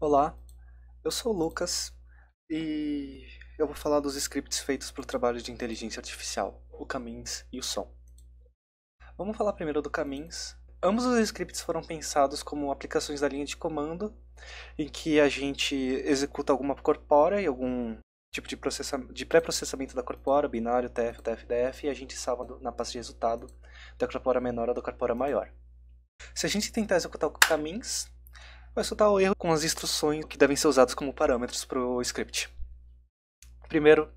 Olá, eu sou o Lucas e eu vou falar dos scripts feitos para o trabalho de inteligência artificial, o Camins e o Som. Vamos falar primeiro do Camins. Ambos os scripts foram pensados como aplicações da linha de comando, em que a gente executa alguma corpora e algum tipo de pré-processamento da corpora, binário, TF, TF-DF, e a gente salva na pasta de resultado da corpora menor ou da corpora maior. Se a gente tentar executar o Camins, vai soltar o erro com as instruções que devem ser usadas como parâmetros para o script. Primeiro,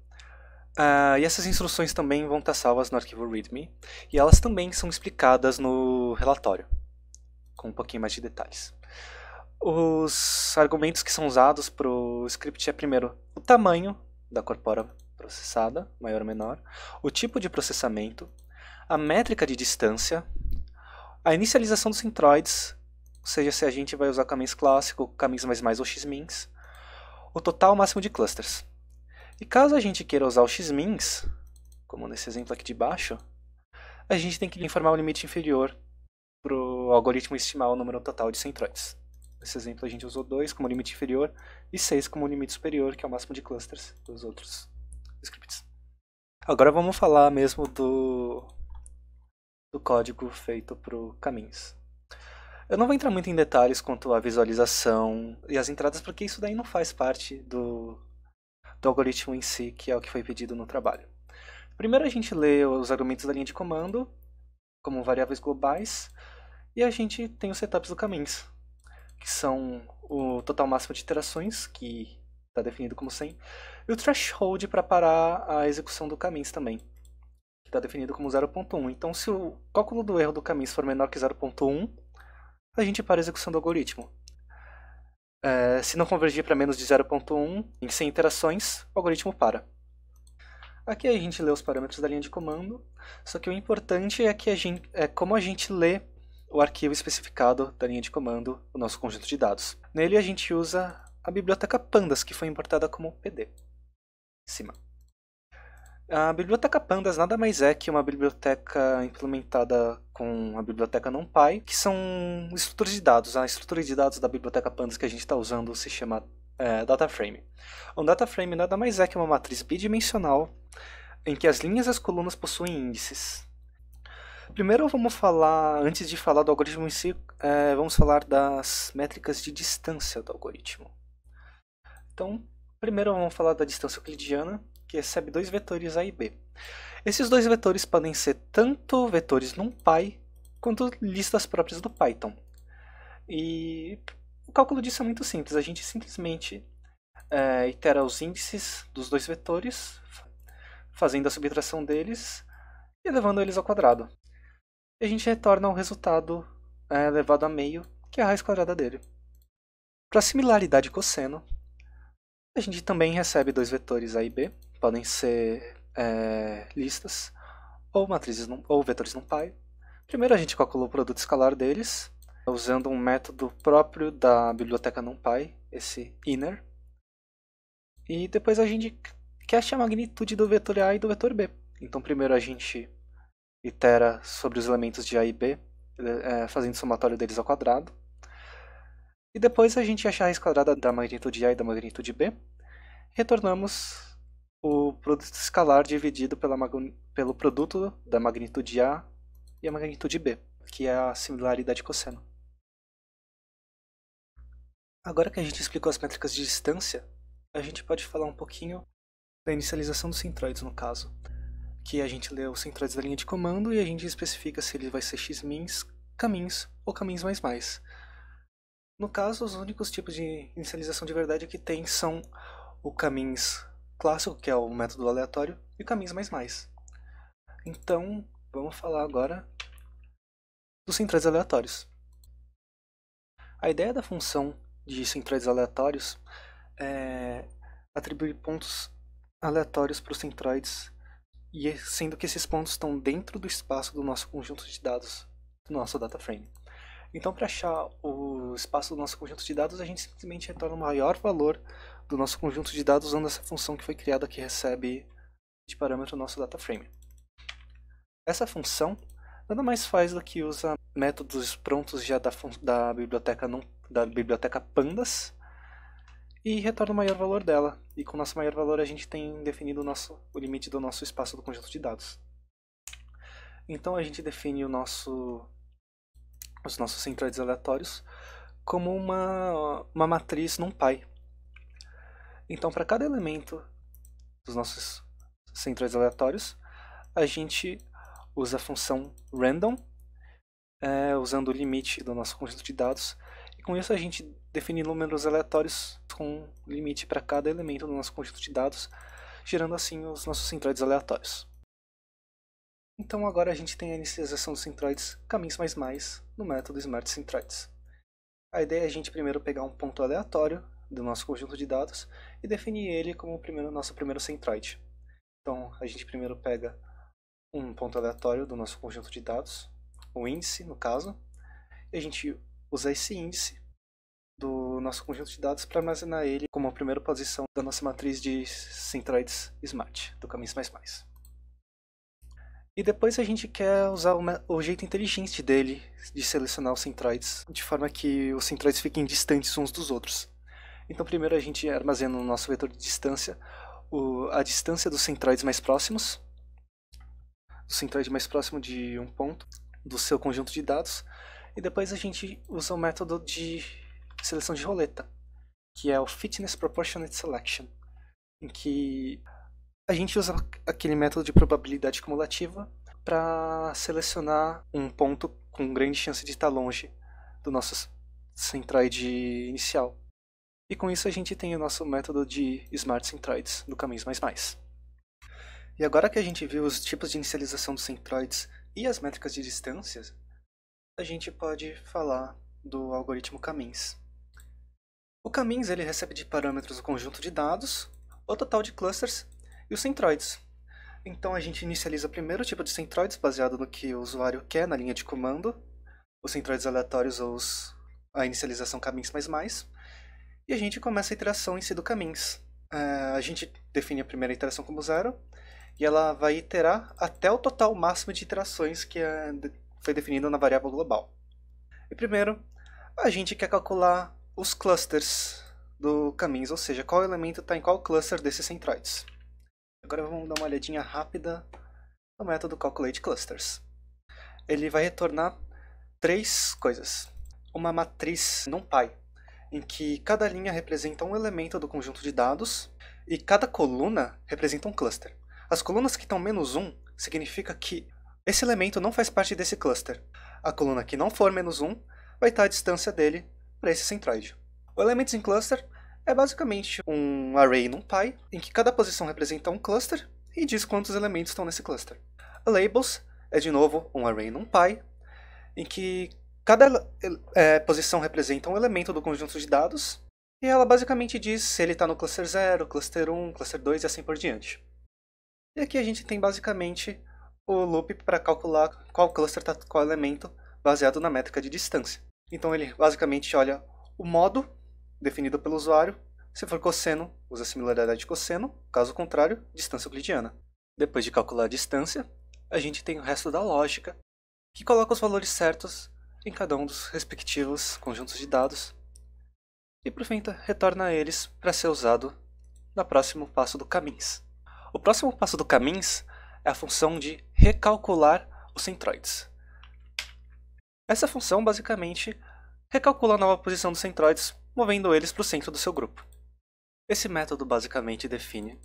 e essas instruções também vão estar salvas no arquivo README, e elas também são explicadas no relatório, com um pouquinho mais de detalhes. Os argumentos que são usados para o script é, primeiro, o tamanho da corpora processada, maior ou menor, o tipo de processamento, a métrica de distância, a inicialização dos centroids, ou seja, se a gente vai usar caminhos clássico, caminhos mais ou xmins, o total máximo de clusters. E caso a gente queira usar o xmins, como nesse exemplo aqui de baixo, a gente tem que informar o limite inferior para o algoritmo estimar o número total de centroids. Nesse exemplo a gente usou 2 como limite inferior e 6 como limite superior, que é o máximo de clusters dos outros scripts. Agora vamos falar mesmo do código feito para o Camins. Eu não vou entrar muito em detalhes quanto à visualização e as entradas, porque isso daí não faz parte do algoritmo em si, que é o que foi pedido no trabalho. Primeiro a gente lê os argumentos da linha de comando, como variáveis globais, e a gente tem os setups do Camins, que são o total máximo de iterações, que está definido como 100, e o threshold para parar a execução do Camins também, que está definido como 0.1. Então, se o cálculo do erro do Camins for menor que 0.1, a gente para a execução do algoritmo. Se não convergir para menos de 0.1 em 100 iterações, o algoritmo para. Aqui a gente lê os parâmetros da linha de comando, só que o importante é como a gente lê o arquivo especificado da linha de comando, o nosso conjunto de dados. Nele a gente usa a biblioteca Pandas, que foi importada como PD. Em cima. A biblioteca Pandas nada mais é que uma biblioteca implementada com a biblioteca NumPy, que são estruturas de dados. A estrutura de dados da biblioteca Pandas que a gente está usando se chama DataFrame. Um DataFrame nada mais é que uma matriz bidimensional em que as linhas e as colunas possuem índices. Primeiro vamos falar, antes de falar do algoritmo em si, vamos falar das métricas de distância do algoritmo. Então, primeiro vamos falar da distância euclidiana, que recebe dois vetores A e B. Esses dois vetores podem ser tanto vetores NumPy quanto listas próprias do Python. E o cálculo disso é muito simples, a gente simplesmente itera os índices dos dois vetores, fazendo a subtração deles e levando eles ao quadrado. E a gente retorna o resultado elevado a meio, que é a raiz quadrada dele. Para similaridade cosseno, a gente também recebe dois vetores A e B, podem ser listas ou matrizes ou vetores NumPy. Primeiro a gente calcula o produto escalar deles, usando um método próprio da biblioteca NumPy, esse inner. E depois a gente cache a magnitude do vetor A e do vetor B. Então primeiro a gente itera sobre os elementos de A e B, fazendo o somatório deles ao quadrado. E depois a gente acha a raiz quadrada da magnitude A e da magnitude B. Retornamos o produto escalar dividido pelo produto da magnitude A e a magnitude B, que é a similaridade cosseno. Agora que a gente explicou as métricas de distância, a gente pode falar um pouquinho da inicialização dos centroides, no caso. Que a gente lê os centroides da linha de comando e a gente especifica se ele vai ser xmins, camins ou camins mais. No caso, os únicos tipos de inicialização de verdade que tem são o camins clássico, que é o método aleatório, e o camins mais. Então, vamos falar agora dos centroides aleatórios. A ideia da função de centroides aleatórios é atribuir pontos aleatórios para os centroides, e sendo que esses pontos estão dentro do espaço do nosso conjunto de dados, do nosso DataFrame. Então, para achar o espaço do nosso conjunto de dados, a gente simplesmente retorna o maior valor do nosso conjunto de dados usando essa função que foi criada que recebe de parâmetro o nosso DataFrame. Essa função nada mais faz do que usa métodos prontos já da biblioteca Pandas e retorna o maior valor dela. E com o nosso maior valor a gente tem definido o limite do nosso espaço do conjunto de dados. Então a gente define os nossos centroides aleatórios como uma matriz NumPy. Então para cada elemento dos nossos centroides aleatórios, a gente usa a função random, usando o limite do nosso conjunto de dados. E com isso a gente define números aleatórios com limite para cada elemento do nosso conjunto de dados, gerando assim os nossos centroides aleatórios. Então agora a gente tem a inicialização dos centroides caminhos no método SmartCentroids. A ideia é a gente primeiro pegar um ponto aleatório do nosso conjunto de dados e definir ele como nosso primeiro centroide. Então a gente primeiro pega um ponto aleatório do nosso conjunto de dados, o índice no caso, e a gente usa esse índice do nosso conjunto de dados para armazenar ele como a primeira posição da nossa matriz de centroides Smart, do caminhos mais. E depois a gente quer usar o jeito inteligente dele de selecionar os centroides, de forma que os centroides fiquem distantes uns dos outros. Então primeiro a gente armazena no nosso vetor de distância a distância dos centroides mais próximos, do centroide mais próximo de um ponto do seu conjunto de dados, e depois a gente usa o método de seleção de roleta, que é o Fitness Proportionate Selection, em que a gente usa aquele método de probabilidade cumulativa para selecionar um ponto com grande chance de estar longe do nosso centroide inicial. E com isso a gente tem o nosso método de SmartCentroids do caminhos mais. E agora que a gente viu os tipos de inicialização dos centroides e as métricas de distâncias, a gente pode falar do algoritmo Caminhs. O Caminhs ele recebe de parâmetros o conjunto de dados, o total de clusters e os centroides. Então a gente inicializa primeiro o tipo de centroides baseado no que o usuário quer na linha de comando, os centroides aleatórios ou a inicialização Caminhs++, e a gente começa a iteração em si do Caminhs. A gente define a primeira iteração como 0, e ela vai iterar até o total máximo de iterações que foi definido na variável global. E primeiro, a gente quer calcular os clusters do Caminhs, ou seja, qual elemento está em qual cluster desses centroides. Agora vamos dar uma olhadinha rápida no método CalculateClusters. Ele vai retornar 3 coisas. Uma matriz NumPy, em que cada linha representa um elemento do conjunto de dados e cada coluna representa um cluster. As colunas que estão -1 significa que esse elemento não faz parte desse cluster. A coluna que não for -1 vai estar à distância dele para esse centroide. O Elements in Cluster é basicamente um array NumPy, em que cada posição representa um cluster e diz quantos elementos estão nesse cluster. A Labels é de novo um array NumPy, em que cada posição representa um elemento do conjunto de dados, e ela basicamente diz se ele está no cluster 0, cluster 1, cluster 2 e assim por diante. E aqui a gente tem basicamente o loop para calcular qual cluster está qual elemento, baseado na métrica de distância. Então ele basicamente olha o modo definido pelo usuário. Se for cosseno, usa a similaridade de cosseno, caso contrário, distância euclidiana. Depois de calcular a distância, a gente tem o resto da lógica, que coloca os valores certos em cada um dos respectivos conjuntos de dados, e por fim retorna eles para ser usado no próximo passo do Caminhs. O próximo passo do Caminhs é a função de recalcular os centroides. Essa função basicamente recalcula a nova posição dos centroides, movendo eles para o centro do seu grupo. Esse método basicamente define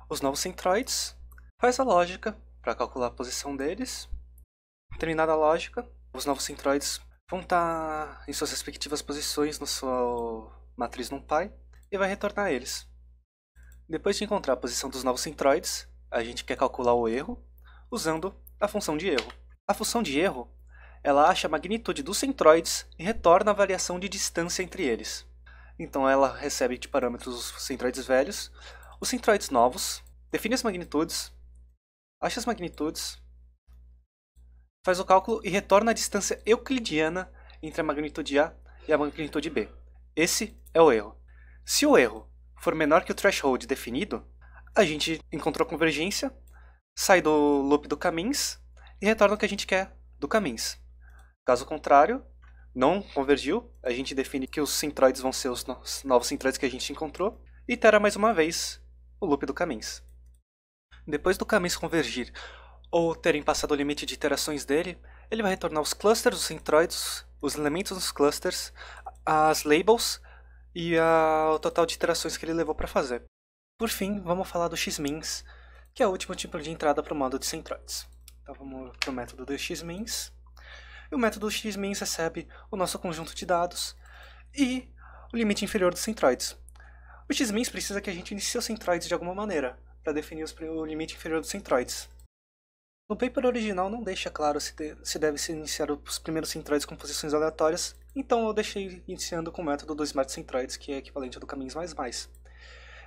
os novos centroides, faz a lógica para calcular a posição deles. Terminada a lógica, os novos centroides vão estar em suas respectivas posições na sua matriz NumPy e vai retornar eles. Depois de encontrar a posição dos novos centroides, a gente quer calcular o erro usando a função de erro. A função de erro ela acha a magnitude dos centroides e retorna a variação de distância entre eles. Então ela recebe de parâmetros os centroides velhos, os centroides novos, define as magnitudes, acha as magnitudes, faz o cálculo e retorna a distância euclidiana entre a magnitude A e a magnitude B. Esse é o erro. Se o erro for menor que o threshold definido, a gente encontrou convergência, sai do loop do Caminhs e retorna o que a gente quer do Caminhs. Caso contrário, não convergiu, a gente define que os centroides vão ser os novos centroides que a gente encontrou, e terá mais uma vez o loop do caminhos. Depois do caminhos convergir, ou terem passado o limite de iterações dele, ele vai retornar os clusters, os centroids, os elementos dos clusters, as labels e o total de iterações que ele levou para fazer. Por fim, vamos falar do xmins, que é o último tipo de entrada para o modo de centroids. Então vamos para o método do xmins. E o método xmins recebe o nosso conjunto de dados e o limite inferior dos centroids. O xmins precisa que a gente inicie os centroids de alguma maneira, para definir o limite inferior dos centroids. No paper original não deixa claro se deve se iniciar os primeiros centroids com posições aleatórias, então eu deixei iniciando com o método do Smart Centroids, que é equivalente ao do caminhos mais.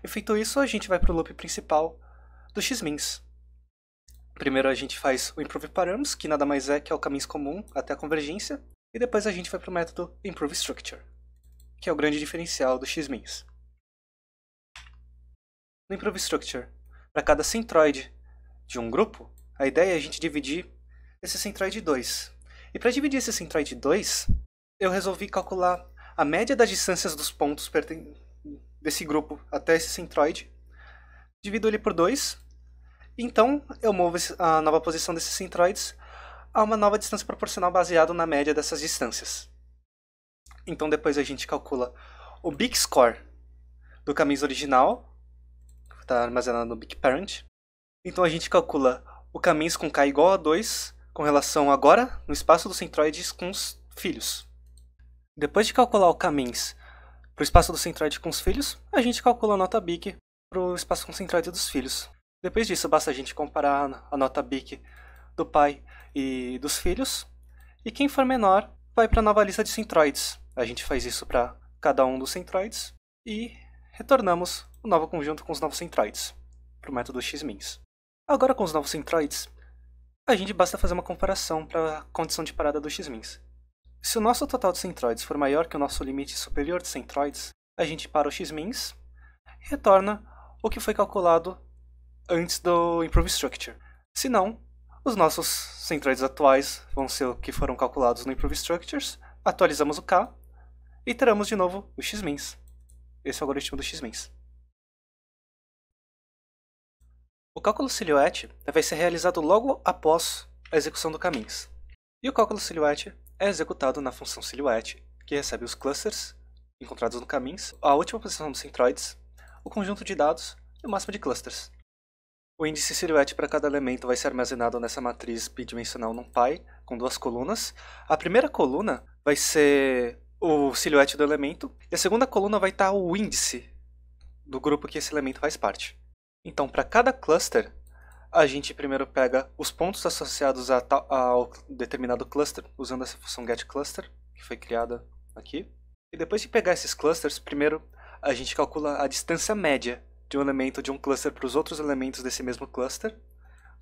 E feito isso, a gente vai para o loop principal do xmins. Primeiro a gente faz o Improve Params, que nada mais é que é o caminhos comum até a convergência, e depois a gente vai para o método Improve Structure, que é o grande diferencial do xmins. No Improve Structure, para cada centroid de um grupo, a ideia é a gente dividir esse centroid em 2. E para dividir esse centroid em 2, eu resolvi calcular a média das distâncias dos pontos desse grupo até esse centroid, divido ele por 2, então eu movo a nova posição desses centroids a uma nova distância proporcional baseado na média dessas distâncias. Então depois a gente calcula o Big Score do caminho original, que está armazenado no Big Parent. Então a gente calcula o caminhos com k igual a 2 com relação agora no espaço dos centroides com os filhos. Depois de calcular o caminhos para o espaço do centroide com os filhos, a gente calcula a nota BIC para o espaço com o centroide dos filhos. Depois disso, basta a gente comparar a nota BIC do pai e dos filhos, e quem for menor vai para a nova lista de centroides. A gente faz isso para cada um dos centroides e retornamos o novo conjunto com os novos centroides para o método xmins. Agora com os novos centroides, a gente basta fazer uma comparação para a condição de parada do xmins. Se o nosso total de centroides for maior que o nosso limite superior de centroides, a gente para o xmins e retorna o que foi calculado antes do Improve Structure. Se não, os nossos centroides atuais vão ser o que foram calculados no Improve Structures, atualizamos o K e teremos de novo o xmins. Esse é o algoritmo do xmins. O cálculo silhouette vai ser realizado logo após a execução do caminhos. E o cálculo silhouette é executado na função silhouette, que recebe os clusters encontrados no caminhos, a última posição dos centroides, o conjunto de dados e o máximo de clusters. O índice silhouette para cada elemento vai ser armazenado nessa matriz bidimensional NumPy, com 2 colunas. A primeira coluna vai ser o silhouette do elemento, e a segunda coluna vai estar o índice do grupo que esse elemento faz parte. Então, para cada cluster, a gente primeiro pega os pontos associados ao determinado cluster, usando essa função getCluster, que foi criada aqui. E depois de pegar esses clusters, primeiro a gente calcula a distância média de um elemento de um cluster para os outros elementos desse mesmo cluster,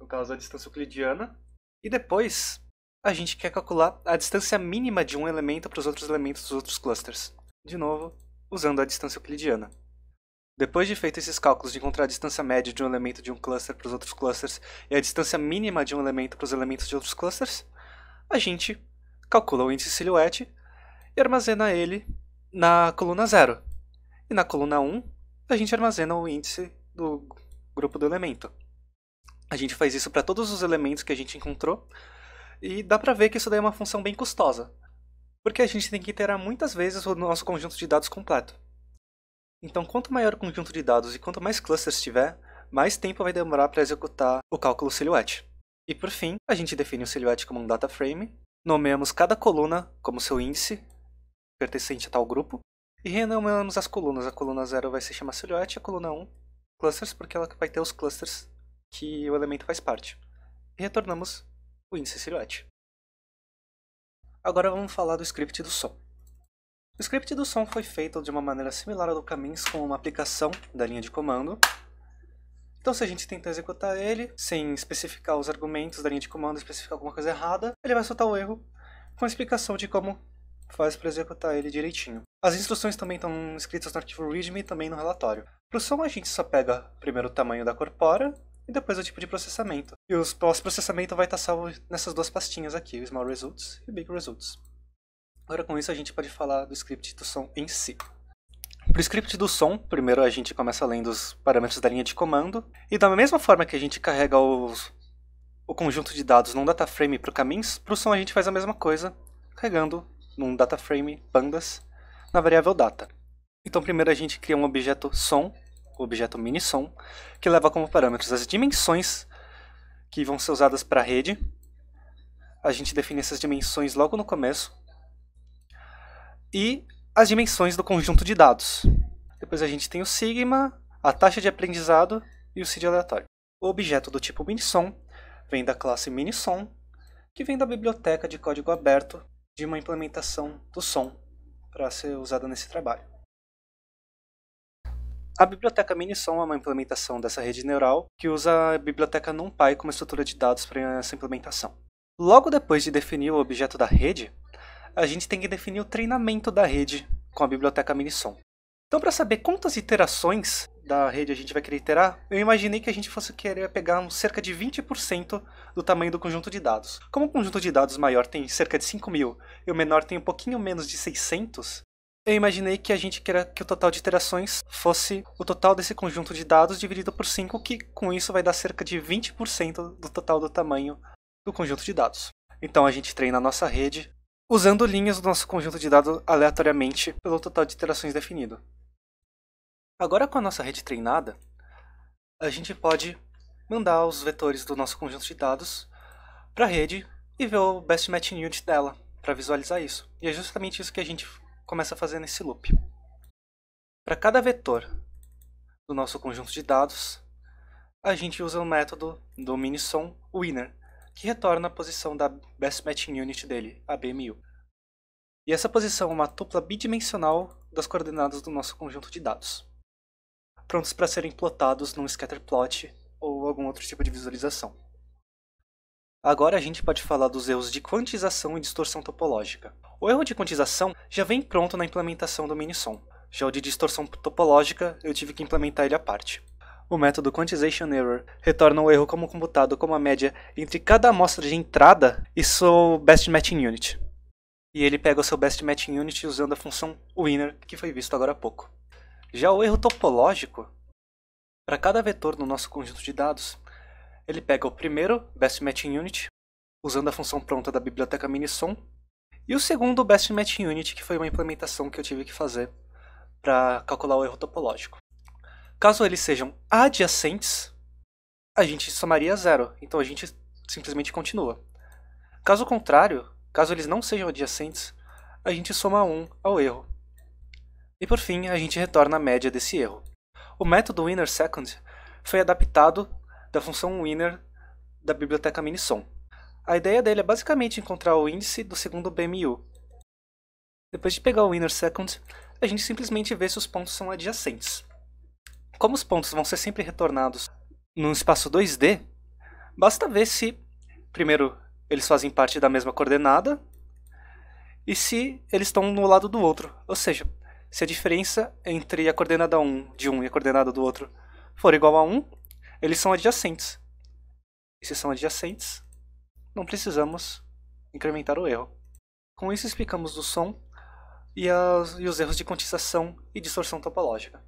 no caso a distância euclidiana. E depois a gente quer calcular a distância mínima de um elemento para os outros elementos dos outros clusters, de novo usando a distância euclidiana. Depois de feito esses cálculos de encontrar a distância média de um elemento de um cluster para os outros clusters e a distância mínima de um elemento para os elementos de outros clusters, a gente calcula o índice silhouette e armazena ele na coluna 0. E na coluna 1, a gente armazena o índice do grupo do elemento. A gente faz isso para todos os elementos que a gente encontrou e dá para ver que isso daí é uma função bem custosa, porque a gente tem que iterar muitas vezes o nosso conjunto de dados completo. Então, quanto maior o conjunto de dados e quanto mais clusters tiver, mais tempo vai demorar para executar o cálculo silhouette. E por fim, a gente define o silhouette como um data frame, nomeamos cada coluna como seu índice, pertencente a tal grupo, e renomeamos as colunas. A coluna 0 vai se chamar silhouette, a coluna 1 clusters, porque ela vai ter os clusters que o elemento faz parte. E retornamos o índice silhouette. Agora vamos falar do script do som. O script do som foi feito de uma maneira similar ao do caminhos com uma aplicação da linha de comando. Então se a gente tentar executar ele, sem especificar os argumentos da linha de comando, especificar alguma coisa errada, ele vai soltar o erro com a explicação de como faz para executar ele direitinho. As instruções também estão escritas no arquivo README e também no relatório. Para o som a gente só pega primeiro o tamanho da corpora e depois o tipo de processamento. E o pós-processamento vai estar salvo nessas duas pastinhas aqui, o Small Results e o Big Results. Agora com isso a gente pode falar do script do som em si. Para o script do som, primeiro a gente começa lendo os parâmetros da linha de comando, e da mesma forma que a gente carrega o conjunto de dados num dataframe para o caminhos, para o som a gente faz a mesma coisa, carregando num dataframe pandas na variável data. Então primeiro a gente cria um objeto som, o objeto miniSom, que leva como parâmetros as dimensões que vão ser usadas para a rede. A gente define essas dimensões logo no começo. E as dimensões do conjunto de dados. Depois a gente tem o sigma, a taxa de aprendizado e o seed aleatório. O objeto do tipo miniSom vem da classe miniSom, que vem da biblioteca de código aberto de uma implementação do som para ser usada nesse trabalho. A biblioteca miniSom é uma implementação dessa rede neural que usa a biblioteca NumPy como estrutura de dados para essa implementação. Logo depois de definir o objeto da rede, a gente tem que definir o treinamento da rede com a biblioteca miniSom. Então, para saber quantas iterações da rede a gente vai querer iterar, eu imaginei que a gente fosse querer pegar cerca de 20% do tamanho do conjunto de dados. Como o conjunto de dados maior tem cerca de 5.000 e o menor tem um pouquinho menos de 600, eu imaginei que a gente queira que o total de iterações fosse o total desse conjunto de dados dividido por 5, que com isso vai dar cerca de 20% do total do tamanho do conjunto de dados. Então a gente treina a nossa rede usando linhas do nosso conjunto de dados aleatoriamente pelo total de iterações definido. Agora com a nossa rede treinada, a gente pode mandar os vetores do nosso conjunto de dados para a rede e ver o Best Matching Unit dela, para visualizar isso. E é justamente isso que a gente começa a fazer nesse loop. Para cada vetor do nosso conjunto de dados, a gente usa o método do miniSom winner, que retorna a posição da Best Matching Unit dele, a BMU. E essa posição é uma tupla bidimensional das coordenadas do nosso conjunto de dados, prontos para serem plotados num scatterplot ou algum outro tipo de visualização. Agora a gente pode falar dos erros de quantização e distorção topológica. O erro de quantização já vem pronto na implementação do miniSom. Já o de distorção topológica, eu tive que implementar ele à parte. O método Quantization Error retorna o erro como computado como a média entre cada amostra de entrada e seu Best Matching Unit. E ele pega o seu Best Matching Unit usando a função winner, que foi visto agora há pouco. Já o erro topológico, para cada vetor no nosso conjunto de dados, ele pega o primeiro Best Matching Unit, usando a função pronta da biblioteca miniSom, e o segundo Best Matching Unit, que foi uma implementação que eu tive que fazer para calcular o erro topológico. Caso eles sejam adjacentes, a gente somaria 0, então a gente simplesmente continua. Caso contrário, caso eles não sejam adjacentes, a gente soma 1 ao erro. E por fim, a gente retorna a média desse erro. O método winner_second foi adaptado da função winner da biblioteca miniSom. A ideia dele é basicamente encontrar o índice do segundo BMU. Depois de pegar o winner_second, a gente simplesmente vê se os pontos são adjacentes. Como os pontos vão ser sempre retornados num espaço 2D, basta ver se, primeiro, eles fazem parte da mesma coordenada e se eles estão no lado do outro. Ou seja, se a diferença entre a coordenada 1 de um e a coordenada do outro for igual a 1, eles são adjacentes. E se são adjacentes, não precisamos incrementar o erro. Com isso explicamos o som e os erros de quantização e distorção topológica.